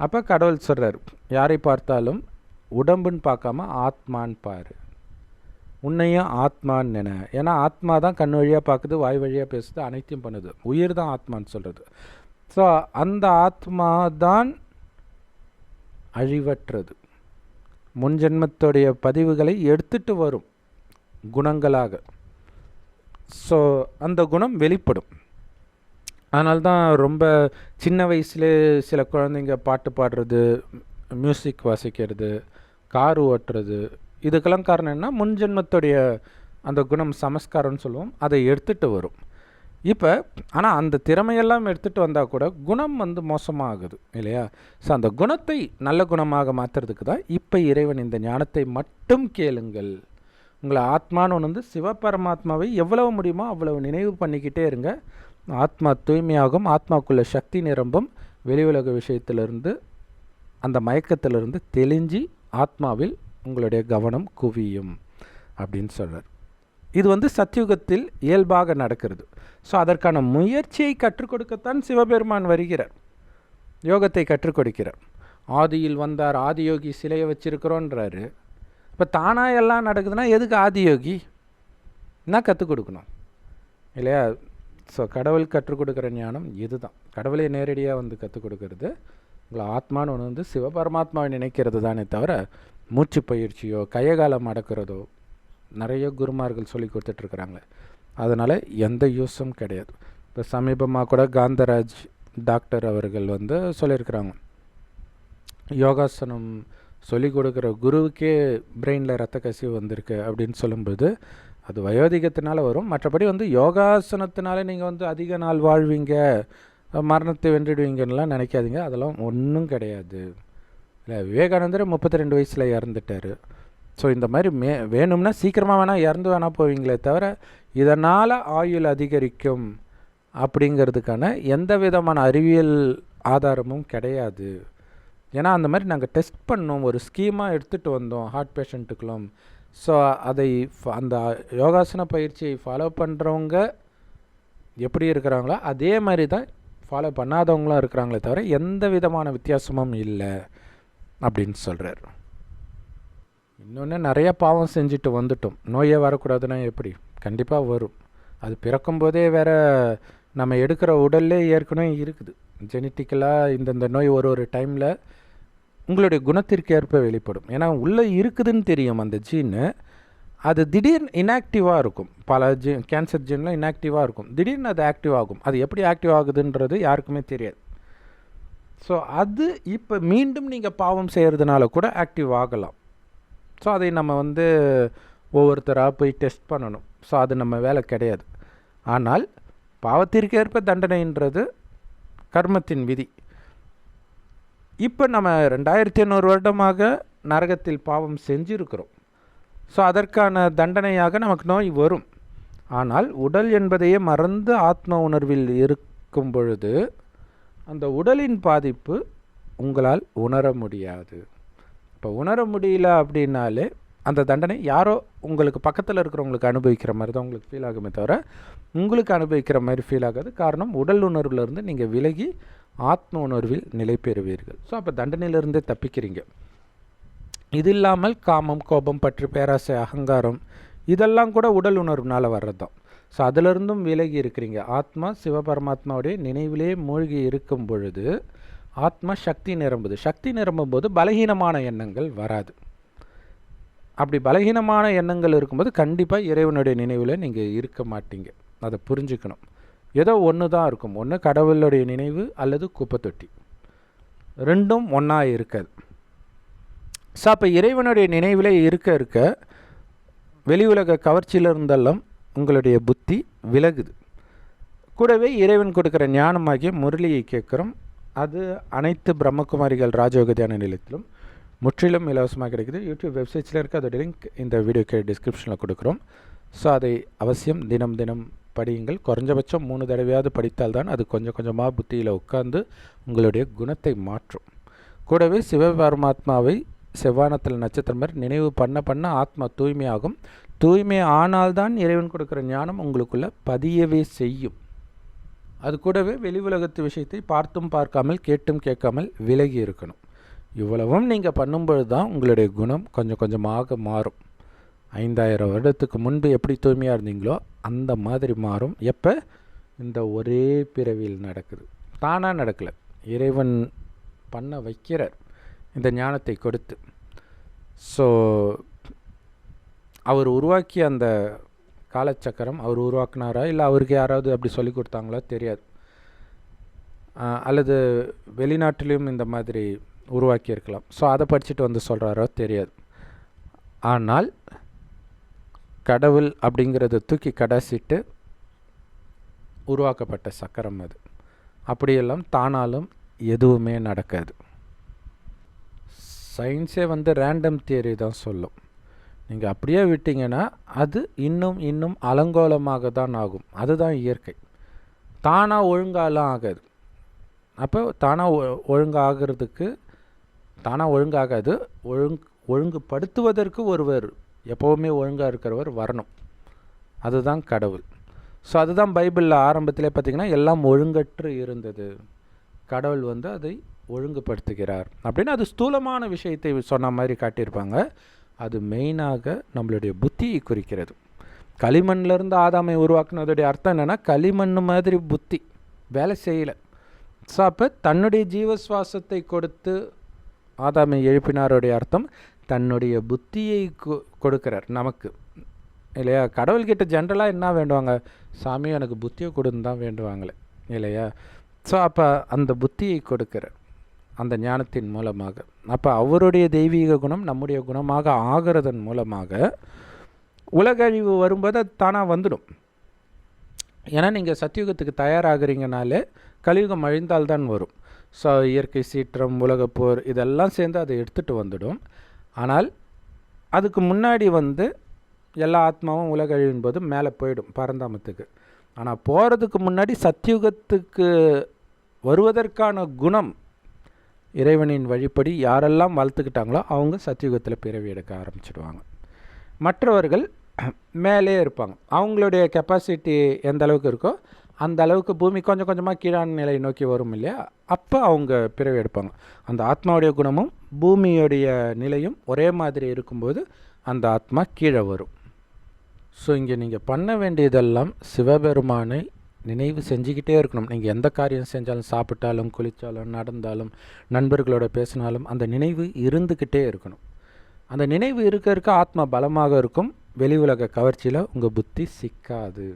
அப்போ கடவுள் சொல்கிறார், யாரை பார்த்தாலும் உடம்புன்னு பார்க்காம ஆத்மான்னு பாரு, உன்னையும் ஆத்மான்னு நினை. ஏன்னா ஆத்மா தான் கண் வழியாக பார்க்குது, வாய் வழியாக பேசுது, அனைத்தையும் பண்ணுது. உயிர் தான் ஆத்மான்னு சொல்கிறது. ஸோ அந்த ஆத்மா தான் அழிவற்றது, முன்ஜென்மத்துடைய பதிவுகளை எடுத்துகிட்டு வரும் குணங்களாக. ஸோ அந்த குணம் வெளிப்படும். அதனால்தான் ரொம்ப சின்ன வயசுலே சில குழந்தைங்க பாட்டு பாடுறது, மியூசிக் வாசிக்கிறது, கார் ஓட்டுறது, இதுக்கெல்லாம் காரணம் என்ன, முன்ஜென்மத்துடைய அந்த குணம் சமஸ்காரம்னு சொல்லுவோம், அதை எடுத்துகிட்டு வரும். இப்போ ஆனால் அந்த திறமையெல்லாம் எடுத்துகிட்டு வந்தால் கூட குணம் மோசமாகுது இல்லையா? ஸோ அந்த குணத்தை நல்ல குணமாக மாற்றுறதுக்கு தான் இப்போ இறைவன் இந்த ஞானத்தை மட்டும் கேளுங்கள். உங்களை ஆத்மான்னு ஒன்று சிவபரமாத்மாவை எவ்வளவு முடியுமோ அவ்வளவு நினைவு பண்ணிக்கிட்டே இருங்க. ஆத்மா தூய்மையாகும், ஆத்மாக்குள்ள சக்தி நிரம்பும், வெளி உலக விஷயத்திலிருந்து அந்த மயக்கத்திலிருந்து தெளிஞ்சு ஆத்மாவில் உங்களுடைய கவனம் குவியும் அப்படின்னு சொல்கிறார். இது சத்தியுகத்தில் இயல்பாக நடக்கிறது. ஸோ அதற்கான முயற்சியை கற்றுக் கொடுக்கத்தான் சிவபெருமான் வருகிறார், யோகத்தை கற்றுக் கொடுக்கிறார். ஆதியில் வந்தார், ஆதியோகி சிலையை வச்சிருக்கிறோன்றாரு. இப்போ தானாக எல்லாம் நடக்குதுன்னா எதுக்கு ஆதியோகி என்ன கற்றுக் கொடுக்கணும் இல்லையா? ஸோ கடவுள் கற்றுக் கொடுக்குற ஞானம் இதுதான். கடவுளை நேரடியாக கற்றுக் கொடுக்கறது உங்களை ஆத்மான்னு ஒன்று சிவபரமாத்மாவை நினைக்கிறது தானே தவிர மூச்சு பயிற்சியோ கையகாலம் அடக்கிறதோ நிறைய குருமார்கள் சொல்லி கொடுத்துட்ருக்குறாங்க. அதனால் எந்த யூஸும் கிடையாது. இப்போ சமீபமாக கூட காந்தராஜ் டாக்டர் அவர்கள் சொல்லியிருக்கிறாங்க, யோகாசனம் சொல்லி கொடுக்குற குருவுக்கே பிரெயினில் ரத்த கசிவு வந்திருக்கு அப்படின்னு சொல்லும்போது அது வயோதிகத்தினால வரும். மற்றபடி யோகாசனத்தினால நீங்கள் அதிக நாள் வாழ்வீங்க, மரணத்தை வென்றிடுவீங்கன்னெலாம் நினைக்காதீங்க, அதெல்லாம் ஒன்றும் கிடையாது. இல்லை, விவேகானந்தர் 32 வயசில் இறந்துட்டார். ஸோ இந்த மாதிரி வேணும்னா சீக்கிரமாக வேணால் இறந்து வேணால் போவீங்களே தவிர இதனால் ஆயுள் அதிகரிக்கும் அப்படிங்கிறதுக்கான எந்த விதமான அறிவியல் ஆதாரமும் கிடையாது. ஏன்னா அந்த மாதிரி நாங்கள் டெஸ்ட் பண்ணோம், ஒரு ஸ்கீமாக எடுத்துகிட்டு வந்தோம் ஹார்ட் பேஷண்ட்டுக்கெல்லாம். ஸோ அதை அந்த யோகாசன பயிற்சியை ஃபாலோ பண்ணுறவங்க எப்படி இருக்கிறாங்களோ அதே மாதிரி தான் ஃபாலோ பண்ணாதவங்களும் இருக்கிறாங்களே தவிர எந்த விதமான வித்தியாசமும் இல்லை அப்படின்னு சொல்கிறார். இன்னொன்று, நிறைய பாவம் செஞ்சுட்டு வந்துட்டோம், நோயே வரக்கூடாதுன்னா எப்படி? கண்டிப்பாக வரும். அது பிறக்கும்போதே வேறு நம்ம எடுக்கிற உடல்லே ஏற்கனவே இருக்குது ஜெனட்டிக்கலாக. இந்த நோய் ஒரு டைமில் உங்களுடைய குணத்திற்கு ஏற்ப வெளிப்படும். ஏன்னா உள்ளே இருக்குதுன்னு தெரியும் அந்த ஜீனு, அது திடீர்னு இன்ஆக்டிவாக இருக்கும். பல கேன்சர் ஜீன்லாம் இன்ஆக்டிவாக இருக்கும், திடீர்னு அது ஆக்டிவ் ஆகும். அது எப்படி ஆக்டிவ் ஆகுதுன்றது யாருக்குமே தெரியாது. ஸோ அது இப்போ மீண்டும் நீங்கள் பாவம் செய்கிறதுனால கூட ஆக்டிவ் ஆகலாம். ஸோ அதை நம்ம ஒவ்வொருத்தராக போய் டெஸ்ட் பண்ணணும். ஸோ அது நம்ம வேலை கிடையாது. ஆனால் பாவத்திற்கு ஏற்ப தண்டனைன்றது கர்மத்தின் விதி. இப்போ நம்ம 2500 வருடமாக நரகத்தில் பாவம் செஞ்சுருக்கிறோம். ஸோ அதற்கான தண்டனையாக நமக்கு நோய் வரும். ஆனால் உடல் என்பதையே மறந்து ஆத்ம உணர்வில் இருக்கும் பொழுது அந்த உடலின் பாதிப்பு உங்களால் உணர முடியாது. இப்போ உணர முடியல அப்படின்னாலே அந்த தண்டனை யாரோ உங்களுக்கு பக்கத்தில் இருக்கிறவங்களுக்கு அனுபவிக்கிற மாதிரி தான் உங்களுக்கு ஃபீல் ஆகுமே தவிர உங்களுக்கு அனுபவிக்கிற மாதிரி ஃபீல் ஆகாது. காரணம், உடல் உணர்வுலேருந்து நீங்கள் விலகி ஆத்ம உணர்வில் நிலை பெறுவீர்கள். ஸோ அப்போ தண்டனையிலிருந்தே தப்பிக்கிறீங்க. இது இல்லாமல் காமம், கோபம், பற்று, பேராசை, அகங்காரம் இதெல்லாம் கூட உடல் உணர்வுனால் வர்றது தான். ஸோ அதிலிருந்தும் விலகி இருக்கிறீங்க. ஆத்மா சிவபரமாத்மாவுடைய நினைவிலே மூழ்கி இருக்கும் பொழுது ஆத்மா சக்தி நிரம்புது. சக்தி நிரம்பும் போது பலகீனமான எண்ணங்கள் வராது. அப்படி பலகீனமான எண்ணங்கள் இருக்கும்போது கண்டிப்பாக இறைவனுடைய நினைவில் நீங்கள் இருக்க மாட்டீங்க. அதை புரிஞ்சுக்கணும். ஏதோ ஒன்று தான் இருக்கும். ஒன்று கடவுளுடைய நினைவு அல்லது குப்பை தொட்டி, ரெண்டும் ஒன்றா இருக்காது. ஸோ அப்போ இறைவனுடைய நினைவில் இருக்க வெளி உலக கவர்ச்சியில் இருந்தெல்லாம் உங்களுடைய புத்தி விலகுது. கூடவே இறைவன் கொடுக்குற ஞானமாகிய முரளியை கேட்குறோம். அது அனைத்து பிரம்மகுமாரிகள் ராஜயோக தியான நிலையத்திலும் முற்றிலும் இலவசமாக கிடைக்குது. யூடியூப் வெப்சைட்ஸில் இருக்குது. அதோட லிங்க் இந்த வீடியோக்கு டிஸ்கிரிப்ஷனில் கொடுக்குறோம். ஸோ அதை அவசியம் தினம் தினம் படியுங்கள். குறைஞ்சபட்சம் 3 தடவையாவது படித்தால்தான் அது கொஞ்சம் கொஞ்சமாக புத்தியில் உட்கார்ந்து உங்களுடைய குணத்தை மாற்றும். கூடவே சிவபரமாத்மாவை செவ்வானத்தில் நட்சத்திரம் மாதிரி நினைவு பண்ண ஆத்மா தூய்மையாகும். தூய்மை ஆனால்தான் இறைவன் கொடுக்குற ஞானம் உங்களுக்குள்ளே பதியவே செய்யும். அது கூடவே வெளி உலகத்து விஷயத்தை பார்த்தும் பார்க்காமல் கேட்டும் கேட்காமல் விலகி இருக்கணும். இவ்வளவும் நீங்கள் பண்ணும்பொழுது தான் உங்களுடைய குணம் கொஞ்சம் கொஞ்சமாக மாறும். 5000 வருடத்துக்கு முன்பு எப்படி தூய்மையாக இருந்தீங்களோ அந்த மாதிரி மாறும். எப்போ? இந்த ஒரே பிறவியில் நடக்குது. தானாக நடக்கலை, இறைவன் பண்ண வைக்கிறார் இந்த ஞானத்தை கொடுத்து. ஸோ அவர் உருவாக்கிய அந்த காலச்சக்கரம் அவர் உருவாக்குனாரா இல்லை அவருக்கு யாராவது அப்படி சொல்லி கொடுத்தாங்களோ தெரியாது. அல்லது வெளிநாட்டிலையும் இந்த மாதிரி உருவாக்கியிருக்கலாம். ஸோ அதை படிச்சுட்டு வந்து சொல்கிறாரோ தெரியாது. ஆனால் கடவுள் அப்படிங்கிறத தூக்கி கடாசிட்டு உருவாக்கப்பட்ட சக்கரம் அது. அப்படியெல்லாம் தானாலும் எதுவுமே நடக்காது. சயின்ஸே ரேண்டம் தியரி தான் சொல்லும். நீங்கள் அப்படியே விட்டீங்கன்னா அது இன்னும் அலங்கோலமாக தான் ஆகும். அதுதான் இயற்கை. தானாக ஒழுங்காலாம் ஆகாது. அப்போ தானாக ஒழுங்காகிறதுக்கு தானாக ஒழுங்காகாது. ஒழுங்குபடுத்துவதற்கு ஒருவர், எப்போவுமே ஒழுங்காக இருக்கிறவர் வரணும். அதுதான் கடவுள். ஸோ அதுதான் பைபிளில் ஆரம்பத்திலே பார்த்திங்கன்னா எல்லாம் ஒழுங்கற்று இருந்தது, கடவுள் அதை ஒழுங்குபடுத்துகிறார் அப்படின்னு அது ஸ்தூலமான விஷயத்தை சொன்ன மாதிரி காட்டியிருப்பாங்க. அது மெயினாக நம்மளுடைய புத்தியை குறிக்கிறது. களிமண்லேருந்து ஆதாமை உருவாக்குனதுடைய அர்த்தம் என்னென்னா, களிமண் மாதிரி புத்தி வேலை செய்யலை. ஸோ அப்போ தன்னுடைய ஜீவசுவாசத்தை கொடுத்து ஆதாமை எழுப்பினாருடைய அர்த்தம் தன்னுடைய புத்தியை கொடுக்கிறார் நமக்கு, இல்லையா? கடவுள்கிட்ட ஜென்ரலாக என்ன வேண்டுவாங்க? சாமி எனக்கு புத்தியை கொடுன்னு தான் வேண்டுவாங்களே, இல்லையா? ஸோ அப்போ அந்த புத்தியை கொடுக்கிறார் அந்த ஞானத்தின் மூலமாக. அப்போ அவருடைய தெய்வீக குணம் நம்முடைய குணமாக ஆகிறதன் மூலமாக உலகழிவு வரும்போது அது தானாக வந்துடும். ஏன்னா நீங்கள் சத்தியுகத்துக்கு தயாராகிறீங்கனாலே கலியுகம் அழிந்தால்தான் வரும். ஸோ இயற்கை சீற்றம், உலகப்போர் இதெல்லாம் சேர்ந்து அதை எடுத்துகிட்டு வந்துடும். ஆனால் அதுக்கு முன்னாடி எல்லா ஆத்மாவும் உலகழிவின் போது மேலே போயிடும் பரந்தாமத்துக்கு. ஆனால் போகிறதுக்கு முன்னாடி சத்தியுகத்துக்கு வருவதற்கான குணம் இறைவனின் வழிப்படி யாரெல்லாம் வளர்த்துக்கிட்டாங்களோ அவங்க சத்தியுகத்தில் பிறவி எடுக்க ஆரம்பிச்சிடுவாங்க. மற்றவர்கள் மேலே இருப்பாங்க. அவங்களுடைய கெப்பாசிட்டி எந்த அளவுக்கு இருக்கோ அந்த அளவுக்கு பூமி கொஞ்சம் கொஞ்சமாக கீழான நிலையை நோக்கி வரும், இல்லையா? அப்போ அவங்க பிறவி எடுப்பாங்க. அந்த ஆத்மாவுடைய குணமும் பூமியுடைய நிலையும் ஒரே மாதிரி இருக்கும்போது அந்த ஆத்மா கீழே வரும். ஸோ இங்கே நீங்கள் பண்ண வேண்டியதெல்லாம் சிவபெருமானை நினைவு செஞ்சுக்கிட்டே இருக்கணும். நீங்கள் எந்த காரியம் செஞ்சாலும், சாப்பிட்டாலும், குளித்தாலும், நடந்தாலும், நண்பர்களோட பேசினாலும் அந்த நினைவு இருந்துக்கிட்டே இருக்கணும். அந்த நினைவு இருக்க ஆத்மா பலமாக இருக்கும். வெளி உலக கவர்ச்சியில் உங்கள் புத்தி சிக்காது,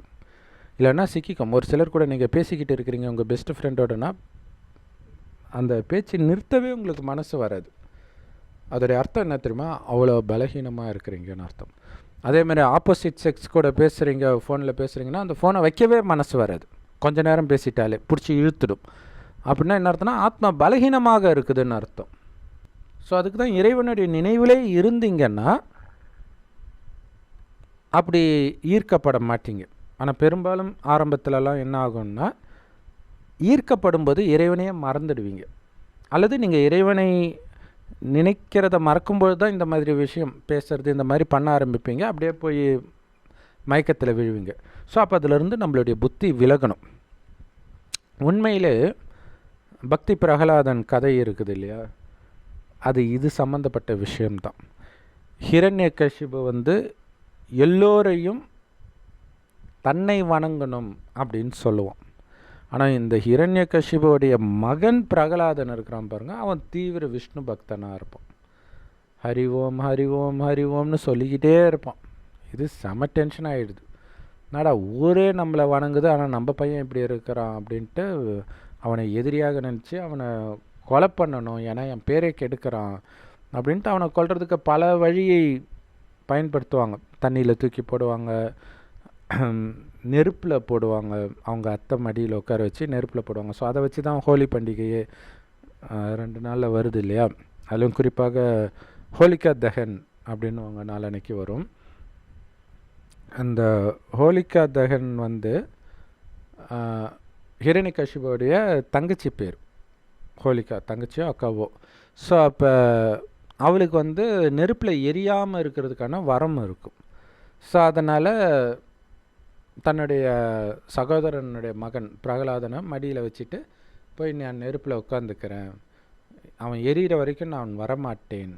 இல்லைன்னா சிக்கிக்கும். ஒரு சிலர் கூட நீங்கள் பேசிக்கிட்டு இருக்கிறீங்க உங்கள் பெஸ்ட் ஃப்ரெண்டோடனா, அந்த பேச்சு நிறுத்தவே உங்களுக்கு மனசு வராது. அதோடைய அர்த்தம் என்ன தெரியுமா? அவ்வளோ பலகீனமாக இருக்கிறீங்கன்னு அர்த்தம். அதேமாதிரி ஆப்போசிட் செக்ஸ் கூட பேசுகிறீங்க, ஃபோனில் பேசுகிறீங்கன்னா அந்த ஃபோனை வைக்கவே மனசு வராது. கொஞ்ச நேரம் பேசிட்டாலே பிடிச்சி இழுத்துடும். அப்படின்னா என்ன அர்த்தம்னா ஆத்மா பலகீனமாக இருக்குதுன்னு அர்த்தம். ஸோ அதுக்கு தான் இறைவனுடைய நினைவிலே இருந்தீங்கன்னா அப்படி ஈர்க்கப்பட மாட்டீங்க. ஆனால் பெரும்பாலும் ஆரம்பத்துலலாம் என்ன ஆகும்னா ஈர்க்கப்படும் போது இறைவனையே மறந்துடுவீங்க. அல்லது நீங்கள் இறைவனை நினைக்கிறத மறக்கும்பொழுது தான் இந்த மாதிரி விஷயம் பேசுகிறது இந்த மாதிரி பண்ண ஆரம்பிப்பீங்க. அப்படியே போய் மயக்கத்தில் விழுவீங்க. ஸோ அப்போ அதிலிருந்து நம்மளுடைய புத்தி விலகணும். உண்மையிலே பக்தி பிரகலாதன் கதை இருக்குது இல்லையா, அது இது சம்மந்தப்பட்ட விஷயம்தான். ஹிரண்யகசிபு எல்லோரையும் தன்னை வணங்கணும் அப்படின்னு சொல்லுவான். ஆனால் இந்த ஹிரண்யகசிபுடைய மகன் பிரகலாதன் இருக்கிறான் பாருங்கள், அவன் தீவிர விஷ்ணு பக்தனாக இருப்பான். ஹரி ஓம் ஹரி ஓம் ஹரி ஓம்னு சொல்லிக்கிட்டே இருப்பான். இது செம டென்ஷன் ஆகிடுது. என்னடா ஊரே நம்மளை வணங்குது, ஆனால் நம்ம பையன் இப்படி இருக்கிறான் அப்படின்ட்டு அவனை எதிரியாக நினச்சி அவனை கொலை பண்ணணும், ஏன்னா என் பேரே கெடுக்கிறான் அப்படின்ட்டு அவனை கொல்றதுக்கு பல வழியை பயன்படுத்துவாங்க. தண்ணியில் தூக்கி போடுவாங்க, நெருப்பில் போடுவாங்க, அவங்க அத்தை மடியில் உட்கார வச்சு நெருப்பில் போடுவாங்க. ஸோ அதை வச்சு தான் ஹோலி பண்டிகையே 2 நாளில் வருது இல்லையா. அதிலும் குறிப்பாக ஹோலிகா தகன் அப்படின்னுவாங்க, நாளன்னைக்கு வரும். அந்த ஹோலிகா தகன் வந்து ஹிரண்யகசிபுடைய தங்கச்சி பேர் ஹோலிகா, தங்கச்சியோ அக்காவோ. ஸோ அப்போ அவளுக்கு வந்து நெருப்பில் எரியாமல் இருக்கிறதுக்கான வரம் இருக்கும். ஸோ அதனால் தன்னுடைய சகோதரனுடைய மகன் பிரகலாதனை மடியில் வச்சுட்டு போய் நான் நெருப்பில் உட்காந்துக்கிறேன், அவன் எரியிற வரைக்கும் நான் வரமாட்டேன்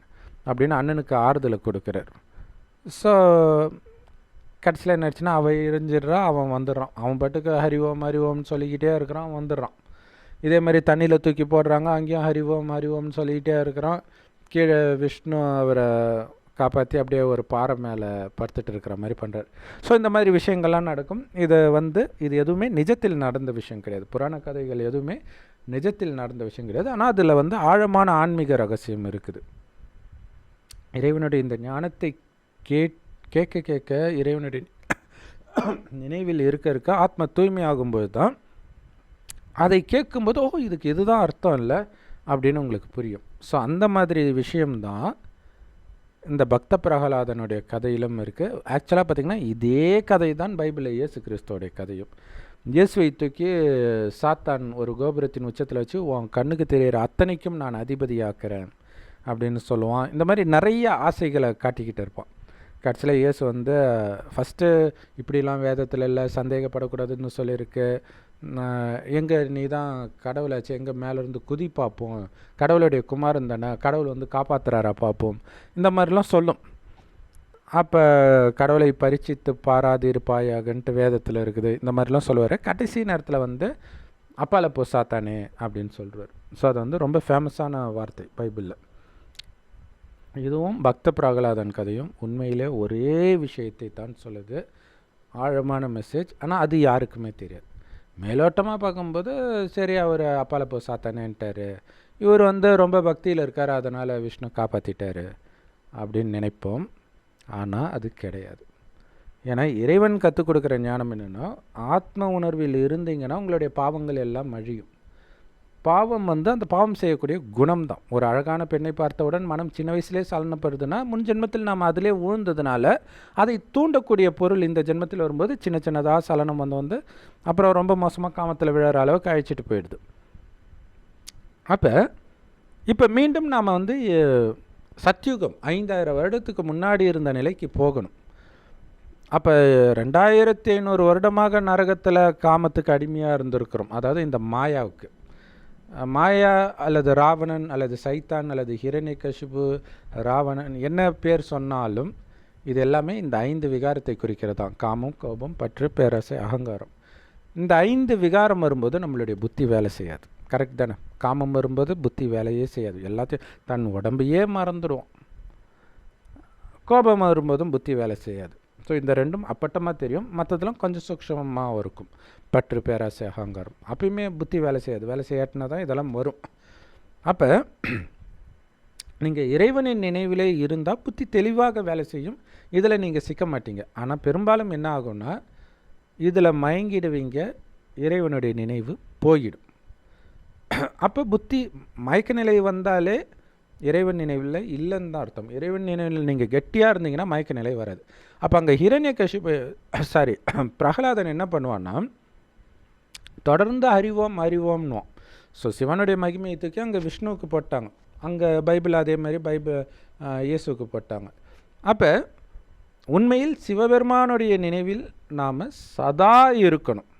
அப்படின்னு அண்ணனுக்கு ஆறுதலை கொடுக்குறார். ஸோ கடைசியில் என்ன ஆச்சுன்னா அவன் எரிஞ்சிடுறா, அவன் வந்துடுறான். அவன் பாட்டுக்கு ஹரி ஓம் ஹரி ஓம்னு சொல்லிக்கிட்டே இருக்கிறான், வந்துடுறான். இதே மாதிரி தண்ணியில் தூக்கி போடுறாங்க, அங்கேயும் ஹரி ஓம்னு சொல்லிக்கிட்டே இருக்கிறான். கீழே விஷ்ணு அவரை காப்பாற்றி அப்படியே ஒரு பாறை மேலே படுத்துட்டு இருக்கிற மாதிரி பண்ணுறார். ஸோ இந்த மாதிரி விஷயங்கள்லாம் நடக்கும். இது எதுவுமே நிஜத்தில் நடந்த விஷயம் கிடையாது. புராண கதைகள் எதுவுமே நிஜத்தில் நடந்த விஷயம் கிடையாது. ஆனால் அதில் ஆழமான ஆன்மீக ரகசியம் இருக்குது. இறைவனுடைய இந்த ஞானத்தை கேட்க கேட்க இறைவனுடைய நினைவில் இருக்க ஆத்ம தூய்மை ஆகும்போது தான் அதை கேட்கும்போது இதுக்கு இதுதான் அர்த்தம் இல்லை அப்படின்னு உங்களுக்கு புரியும். ஸோ அந்த மாதிரி விஷயம்தான் இந்த பக்த பிரகலாதனுடைய கதையிலும் இருக்குது. ஆக்சுவலாக பார்த்திங்கன்னா இதே கதை தான் பைபிளில் இயேசு கிறிஸ்துவோடைய கதையும். இயேசுவை தூக்கி சாத்தான் ஒரு கோபுரத்தின் உச்சத்தில் வச்சு உன் கண்ணுக்கு தெரிகிற அத்தனைக்கும் நான் அதிபதியாக்குறேன் அப்படின்னு சொல்லுவான். இந்த மாதிரி நிறைய ஆசைகளை காட்டிக்கிட்டு இருப்பான். கடைசியில் இயேசு ஃபஸ்ட்டு இப்படிலாம் வேதத்தில் இல்லை, சந்தேகப்படக்கூடாதுன்னு சொல்லியிருக்கு, எங்கே நீ தான் கடவுளாச்சு, எங்கே மேலேருந்து குதி பார்ப்போம், கடவுளுடைய குமாரன் தானே, கடவுள் காப்பாற்றுறாரா பார்ப்போம், இந்த மாதிரிலாம் சொல்லும். அப்போ கடவுளை பரிச்சித்து பாராது இருப்பாயாகன்ட்டு வேதத்தில் இருக்குது, இந்த மாதிரிலாம் சொல்லுவார். கடைசி நேரத்தில் அப்பால போ சாத்தானே அப்படின்னு சொல்கிறார். ஸோ அது ரொம்ப ஃபேமஸான வார்த்தை பைபிளில். இதுவும் பக்த பிரகலாதன் கதையும் உண்மையிலே ஒரே விஷயத்தை தான் சொல்லுது, ஆழமான மெசேஜ். ஆனால் அது யாருக்குமே தெரியாது. மேலோட்டமாக பார்க்கும்போது சரி அவர் அப்பால போ சாத்தானேன்ட்டார், இவர் ரொம்ப பக்தியில் இருக்கார், அதனால் விஷ்ணு காப்பாற்றிட்டார் அப்படின்னு நினைப்போம். ஆனால் அது கிடையாது. ஏன்னா இறைவன் கற்றுக் கொடுக்குற ஞானம் என்னென்னா, ஆத்ம உணர்வில் இருந்தீங்கன்னா உங்களுடைய பாவங்கள் எல்லாம் அழியும். பாவம் அந்த பாவம் செய்யக்கூடிய குணம் தான். ஒரு அழகான பெண்ணை பார்த்தவுடன் மனம் சின்ன வயசுலேயே சலனப்படுதுன்னா முன் ஜென்மத்தில் நாம் அதிலே ஊழ்ந்ததுனால அதை தூண்டக்கூடிய பொருள் இந்த ஜென்மத்தில் வரும்போது சின்ன சின்னதாக சலனம் அப்புறம் ரொம்ப மோசமாக காமத்தில் விழற அளவுக்கு அழைச்சிட்டு போயிடுது. அப்போ இப்போ மீண்டும் நாம் சத்யுகம் 5000 வருடத்துக்கு முன்னாடி இருந்த நிலைக்கு போகணும். அப்போ 2500 வருடமாக நரகத்தில் காமத்துக்கு அடிமையாக இருந்திருக்கிறோம். அதாவது இந்த மாயாவுக்கு, மாயா அல்லது ராவணன் அல்லது சைத்தான் அல்லது ஹிரண்யகசிபு, ராவணன் என்ன பேர் சொன்னாலும் இது எல்லாமே இந்த 5 விகாரத்தை குறிக்கிறதான். காமம், கோபம், பற்று, பேராசை, அகங்காரம். இந்த 5 விகாரம் வரும்போது நம்மளுடைய புத்தி வேலை செய்யாது. கரெக்ட் தானே? காமம் வரும்போது புத்தி வேலையே செய்யாது, எல்லாத்தையும் தன் உடம்பையே மறந்துடுவோம். கோபம் வரும்போதும் புத்தி வேலை செய்யாது. ஸோ இந்த ரெண்டும் அப்பட்டமாக தெரியும், மற்றதெல்லாம் கொஞ்சம் சூக்ஷமாக இருக்கும். பற்று, பேராசை, அகங்காரம் அப்பயுமே புத்தி வேலை செய்யாது. வேலை செய்யாட்டினா தான் இதெல்லாம் வரும். அப்போ நீங்கள் இறைவனின் நினைவிலே இருந்தால் புத்தி தெளிவாக வேலை செய்யும், இதில் நீங்கள் சிக்க மாட்டீங்க. ஆனால் பெரும்பாலும் என்ன ஆகும்னா இதில் மயங்கிடுவீங்க, இறைவனுடைய நினைவு போயிடும். அப்போ புத்தி மயக்க நிலை வந்தாலே இறைவன் நினைவில் இல்லைன்னு தான் அர்த்தம். இறைவன் நினைவில் நீங்கள் கெட்டியாக இருந்தீங்கன்னா மயக்க நிலை வராது. அப்போ அங்கே ஹிரண்யகசிபு பிரகலாதன் என்ன பண்ணுவான்னா தொடர்ந்து அறிவோம்னுவான். ஸோ சிவனுடைய மகிமையை தூக்கி அங்கே விஷ்ணுவுக்கு போட்டாங்க, அங்கே பைபிள் அதே மாதிரி இயேசுக்கு போட்டாங்க. அப்போ உண்மையில் சிவபெருமானுடைய நினைவில் நாம் சதா இருக்கணும்.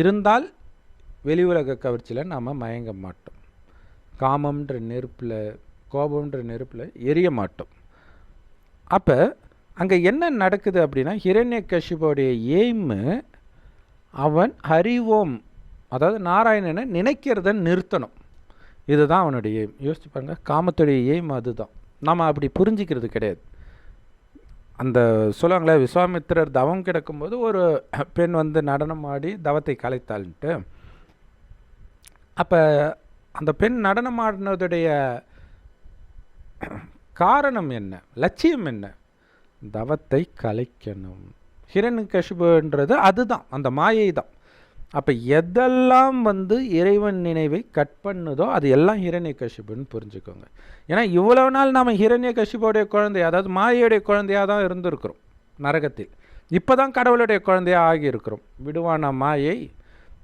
இருந்தால் வெளி உலக கவர்ச்சியில் நாம் மயங்க மாட்டோம், காமம்ன்ற நெருப்பில், கோபம்ன்ற நெருப்பில் எரிய மாட்டோம். அப்போ அங்கே என்ன நடக்குது அப்படின்னா ஹிரண்யகசிபுடைய எய்மு அவன் ஹரி ஓம், அதாவது நாராயணனை நினைக்கிறத நிறுத்தணும். இதுதான் அவனுடைய எய்ம். யோசிச்சு பாருங்க, காமத்துடைய எய்ம் அதுதான். நாம் அப்படி புரிஞ்சிக்கிறது கிடையாது. அந்த சொல்லுவாங்களே, விஸ்வாமித்திரர் தவம் கிடக்கும்போது ஒரு பெண் வந்து நடனம் ஆடி தவத்தை கலைத்தாள்ன்ட்டு. அப்போ அந்த பெண் நடனம் ஆடினதுடைய காரணம் என்ன, லட்சியம் என்ன? தவத்தை கலைக்கணும். ஹிரண்யகசிபுன்றது அதுதான், அந்த மாயை தான். அப்போ எதெல்லாம் வந்து இறைவன் நினைவை கட் பண்ணுதோ அது எல்லாம் ஹிரண்யகசிபுன்னு புரிஞ்சுக்கோங்க. ஏன்னா இவ்வளவு நாள் நாம் ஹிரண்யகசிபுடைய குழந்தை, அதாவது மாயையுடைய குழந்தையாக தான் இருந்திருக்கிறோம் நரகத்தில். இப்போ தான் கடவுளுடைய குழந்தையாக ஆகியிருக்கிறோம். விடுவானா மாயை?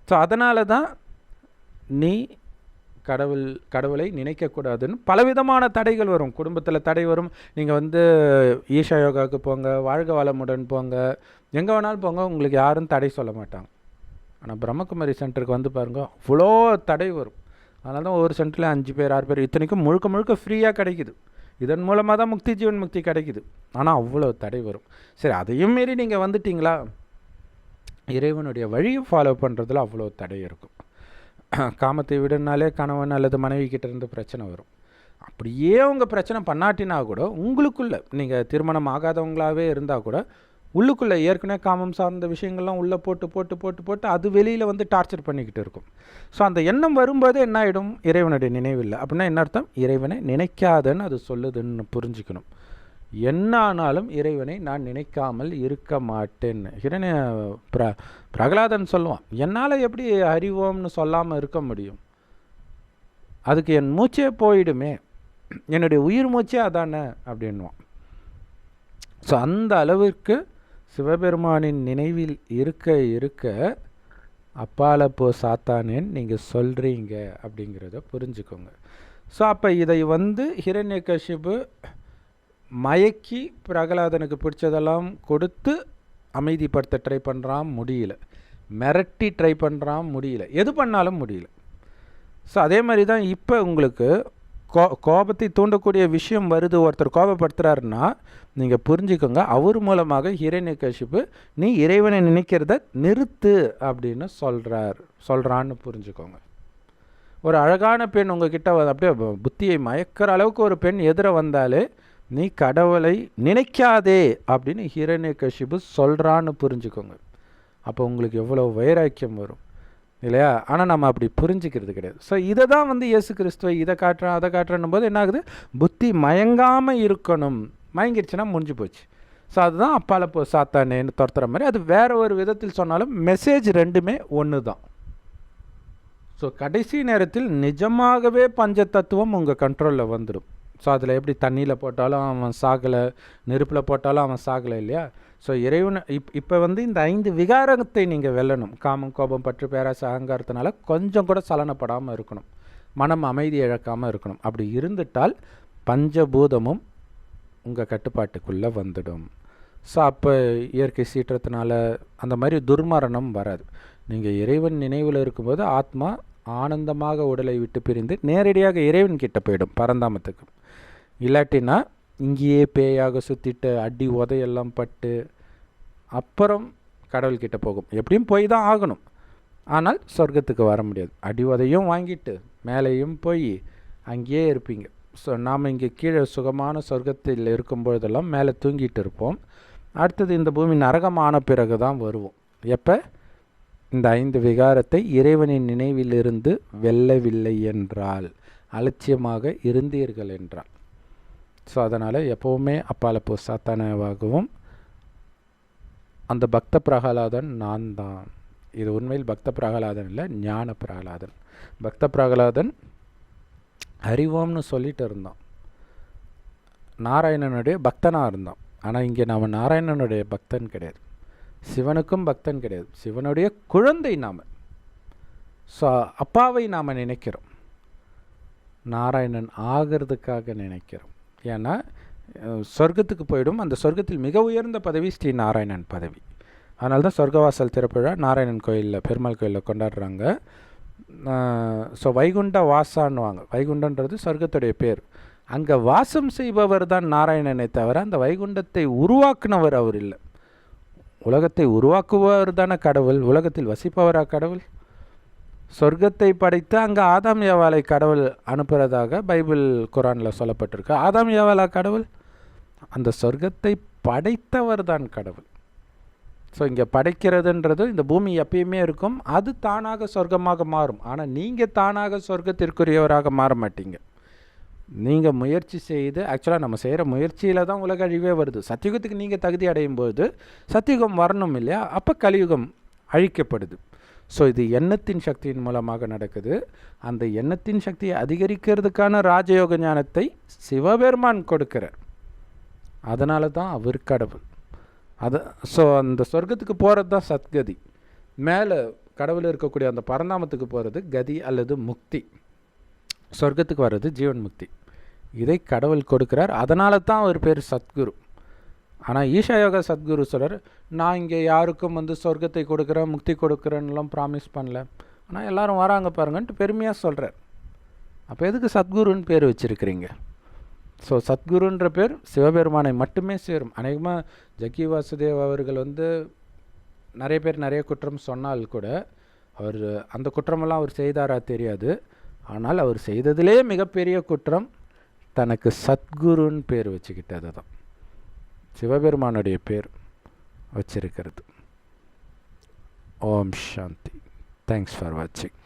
ஸோ அதனால தான் நீ கடவுளை நினைக்கக்கூடாதுன்னு பலவிதமான தடைகள் வரும். குடும்பத்தில் தடை வரும். நீங்கள் வந்து ஈஷா யோகாவுக்கு போங்க, வாழ்க வளமுடன் போங்க, எங்கே வேணாலும் போங்க, உங்களுக்கு யாரும் தடை சொல்ல மாட்டாங்க. ஆனால் பிரம்மகுமாரி சென்டருக்கு வந்து பாருங்க, அவ்வளோ தடை வரும். அதனால தான் ஒவ்வொரு சென்டரில் 5 பேர் 6 பேர், இத்தனைக்கும் முழுக்க முழுக்க ஃப்ரீயாக கிடைக்குது. இதன் மூலமாக தான் முக்தி ஜீவன் முக்தி கிடைக்குது. ஆனால் அவ்வளோ தடை வரும். சரி, அதையும் மீறி நீங்கள் வந்துட்டிங்களா, இறைவனுடைய வழியை ஃபாலோ பண்ணுறதுல அவ்வளோ தடை இருக்கும். காமத்தை விடனாலே கணவன் அல்லது மனைவி கிட்ட இருந்து பிரச்சனை வரும். அப்படியே உங்கள் பிரச்சனை பண்ணாட்டினா கூட உங்களுக்குள்ளே, நீங்கள் திருமணம் ஆகாதவங்களாகவே இருந்தால் கூட உள்ளுக்குள்ளே ஏற்கனவே காமம் சார்ந்த விஷயங்கள்லாம் உள்ளே போட்டு போட்டு போட்டு போட்டு அது வெளியில் வந்து டார்ச்சர் பண்ணிக்கிட்டு இருக்கும். ஸோ அந்த எண்ணம் வரும்போது என்ன ஆகிடும், இறைவனுடைய நினைவில்லை. அப்படின்னா என்ன அர்த்தம், இறைவனை நினைக்காதன்னு அது சொல்லுதுன்னு புரிஞ்சுக்கணும். என்ன ஆனாலும் இறைவனை நான் நினைக்காமல் இருக்க மாட்டேன்னு பிரகலாதன் சொல்லுவான். என்னால் எப்படி அறிவோம்னு சொல்லாமல் இருக்க முடியும், அதுக்கு என் மூச்சே போயிடுமே, என்னுடைய உயிர் மூச்சே அதானே அப்படின்வான். ஸோ அந்த அளவிற்கு சிவபெருமானின் நினைவில் இருக்க இருக்க அப்பால போ சாத்தானேன்னு நீங்கள் சொல்கிறீங்க அப்படிங்கிறத புரிஞ்சுக்கோங்க. ஸோ அப்போ இதை வந்து ஹிரண்யகசிபு மயக்கி பிரகலாதனுக்கு பிடிச்சதெல்லாம் கொடுத்து அமைதிப்படுத்த ட்ரை பண்ணுறான், முடியல. மிரட்டி ட்ரை பண்ணுறான், முடியல. எது பண்ணாலும் முடியல. ஸோ அதே மாதிரி தான் இப்போ உங்களுக்கு கோபத்தை தூண்டக்கூடிய விஷயம் வருது, ஒருத்தர் கோபப்படுத்துகிறாருன்னா நீங்கள் புரிஞ்சுக்கோங்க, அவர் மூலமாக ஹிரண்யகசிபு நீ இறைவனை நினைக்கிறத நிறுத்து அப்படின்னு சொல்கிறான்னு புரிஞ்சுக்கோங்க. ஒரு அழகான பெண் உங்ககிட்ட அப்படியே புத்தியை மயக்கிற அளவுக்கு ஒரு பெண் எதிர வந்தாலே நீ கடவுளை நினைக்காதே அப்படின்னு ஹிரண்யகசிபு சொல்கிறான்னு புரிஞ்சுக்கோங்க. அப்போ உங்களுக்கு எவ்வளோ வைராக்கியம் வரும் இல்லையா? ஆனால் நம்ம அப்படி புரிஞ்சிக்கிறது கிடையாது. ஸோ இதை தான் வந்து இயேசு கிறிஸ்துவை இதை காட்டுறேன் அதை காட்டுறேன்னும் போது என்ன ஆகுது, புத்தி மயங்காமல் இருக்கணும். மயங்கிடுச்சுன்னா முடிஞ்சு போச்சு. ஸோ அதுதான் அப்பால போ சாத்தானேன்னு துரத்துற மாதிரி. அது வேறு ஒரு விதத்தில் சொன்னாலும் மெசேஜ் ரெண்டுமே ஒன்று தான். ஸோ கடைசி நேரத்தில் நிஜமாகவே பஞ்ச தத்துவம் உங்கள் கண்ட்ரோலில் வந்துடும். ஸோ அதில் எப்படி தண்ணியில் போட்டாலும் அவன் சாகலை, நெருப்பில் போட்டாலும் அவன் சாகலை இல்லையா? ஸோ இறைவன் இப்போ வந்து இந்த 5 விகாரத்தை நீங்கள் வெல்லணும். காமம், கோபம், பற்று, பேராசை, அகங்காரத்தினால கொஞ்சம் கூட சலனப்படாமல் இருக்கணும். மனம் அமைதி இழக்காமல் இருக்கணும். அப்படி இருந்துட்டால் பஞ்சபூதமும் உங்கள் கட்டுப்பாட்டுக்குள்ளே வந்துடும். ஸோ அப்போ இயற்கை சீற்றத்தினால அந்த மாதிரி துர்மரணம் வராது. நீங்கள் இறைவன் நினைவில் இருக்கும்போது ஆத்மா ஆனந்தமாக உடலை விட்டு பிரிந்து நேரடியாக இறைவன் கிட்ட போயிடும், பரந்தாமத்துக்கு. இல்லாட்டினா இங்கேயே பேயாக சுற்றிட்டு அடி உதையெல்லாம் பட்டு அப்புறம் கடவுள்கிட்ட போகும். எப்படியும் போய் தான் ஆகணும். ஆனால் சொர்க்கத்துக்கு வர முடியாது. அடி உதையும் வாங்கிட்டு மேலேயும் போய் அங்கேயே இருப்பீங்க. ஸோ நாம் இங்கே கீழே சுகமான சொர்க்கத்தில் இருக்கும்பொழுதெல்லாம் மேலே தூங்கிட்டு இருப்போம். அடுத்தது இந்த பூமி நரகமான பிறகு தான் வருவோம். எப்போ இந்த 5 விகாரத்தை இறைவனின் நினைவிலிருந்து வெல்லவில்லை என்றால், அலட்சியமாக இருந்தீர்கள் என்றால். ஸோ அதனால் எப்போவுமே அப்பால போ சாத்தானவாகவும் அந்த பக்த பிரகலாதன் நான் தான். இது உண்மையில் பக்த பிரகலாதன் இல்லை, ஞான பிரகலாதன். பக்த பிரகலாதன் அறிவோம்னு சொல்லிட்டு இருந்தான், நாராயணனுடைய பக்தனாக இருந்தான். ஆனால் இங்கே நாம் நாராயணனுடைய பக்தன் கிடையாது, சிவனுக்கும் பக்தன் கிடையாது, சிவனுடைய குழந்தை நாம். ஸோ அப்பாவை நாம் நினைக்கிறோம், நாராயணன் ஆகிறதுக்காக நினைக்கிறோம். ஏன்னா சொர்க்கத்துக்கு போயிடும். அந்த சொர்க்கத்தில் மிக உயர்ந்த பதவி ஸ்ரீ நாராயணன் பதவி. அதனால தான் சொர்க்கவாசல் திறப்புழா நாராயணன் கோயிலில், பெருமாள் கோயிலில் கொண்டாடுறாங்க. ஸோ வைகுண்ட வாசான்னுவாங்க. வைகுண்டன்றது சொர்க்கத்துடைய பேர். அங்கே வாசம் செய்பவர் தான் நாராயணனை தவிர அந்த வைகுண்டத்தை உருவாக்குனவர் அவர் இல்லை. உலகத்தை உருவாக்குபவர் தானே கடவுள், உலகத்தில் வசிப்பவரா கடவுள்? சொர்க்கத்தை படைத்து அங்கே ஆதாம் ஏவாளை கடவுள் அனுப்புகிறதாக பைபிள் குரானில் சொல்லப்பட்டிருக்கு. ஆதாம் ஏவாளா கடவுள்? அந்த சொர்க்கத்தை படைத்தவர் தான் கடவுள். ஸோ இங்கே படைக்கிறதுன்றது, இந்த பூமி எப்பயுமே இருக்கும், அது தானாக சொர்க்கமாக மாறும். ஆனால் நீங்கள் தானாக சொர்க்கத்திற்குரியவராக மாற மாட்டீங்க. நீங்கள் முயற்சி செய்து, ஆக்சுவலாக நம்ம செய்கிற முயற்சியில் தான் உலக அழிவே வருது. சத்தியுகத்துக்கு நீங்கள் தகுதி அடையும் போது சத்தியுகம் வரணும் இல்லையா? அப்போ கலியுகம் அழிக்கப்படுது. ஸோ இது எண்ணத்தின் சக்தியின் மூலமாக நடக்குது. அந்த எண்ணத்தின் சக்தியை அதிகரிக்கிறதுக்கான ராஜயோக ஞானத்தை சிவபெருமான் கொடுக்கிறார். அதனால தான் அவர் கடவுள். ஸோ அந்த சொர்க்கத்துக்கு போகிறது தான் சத்கதி. மேலே கடவுள் இருக்கக்கூடிய அந்த பரந்தாமத்துக்கு போகிறது கதி அல்லது முக்தி. சொர்க்கத்துக்கு வர்றது ஜீவன் முக்தி. இதை கடவுள் கொடுக்கிறார். அதனால தான் அவர் பேர் சத்குரு. ஆனால் ஈஷா யோகா சத்குரு சொல்கிறார், நான் இங்கே யாருக்கும் சொர்க்கத்தை கொடுக்குறேன், முக்தி கொடுக்குறேன்னுலாம் ப்ராமிஸ் பண்ணல, ஆனால் எல்லோரும் வராங்க பாருங்கன்ட்டு பெருமையாக சொல்கிறார். அப்போ எதுக்கு சத்குருன்னு பேர் வச்சுருக்கிறீங்க? ஸோ சத்குருன்ற பேர் சிவபெருமானை மட்டுமே சேரும். அநேகமாக ஜக்கி வாசுதேவ் அவர்கள் நிறைய பேர் நிறைய குற்றம் சொன்னால் கூட அவர் அந்த குற்றமெல்லாம் அவர் செய்தாரா தெரியாது. ஆனால் அவர் செய்ததிலே மிகப்பெரிய குற்றம் தனக்கு சத்குருன்னு பேர் வச்சுக்கிட்டது தான், சிவபெருமானுடைய பேர் வச்சிருக்கிறது. ஓம் சாந்தி. தேங்க்ஸ் ஃபார் வாட்சிங்.